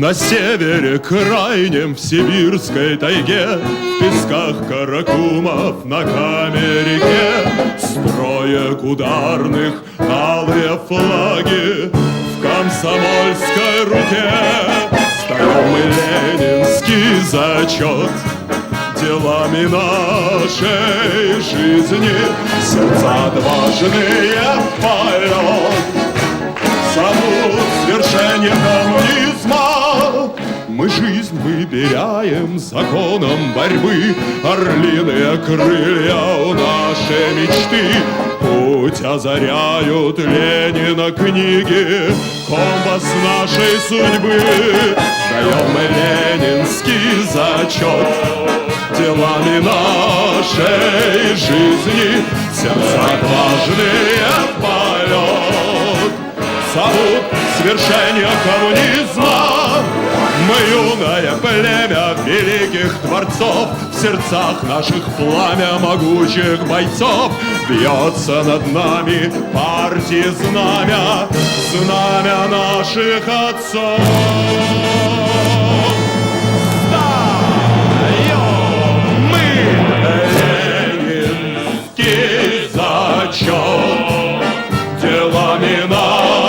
На севере крайнем, в сибирской тайге, в песках Каракумов на Каме-реке, строек ударных алые флаги в комсомольской руке. Встаем мы ленинский зачет делами нашей жизни, сердца отважные в полет зовут свершение коммунизма. Мы жизнь выбираем законом борьбы, орлиные крылья у нашей мечты. Путь озаряют Ленина книги, компас нашей судьбы. Сдаем мы ленинский зачет делами нашей жизни, сердца отважные в полет зовут свершение коммунизма. Мы юное племя великих творцов, в сердцах наших пламя могучих бойцов. Бьется над нами партии знамя, знамя наших отцов. Встаем мы, ленинский зачет делами нашей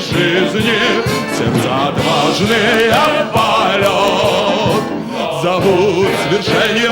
жизни, сердца отважные в полет зовут свершение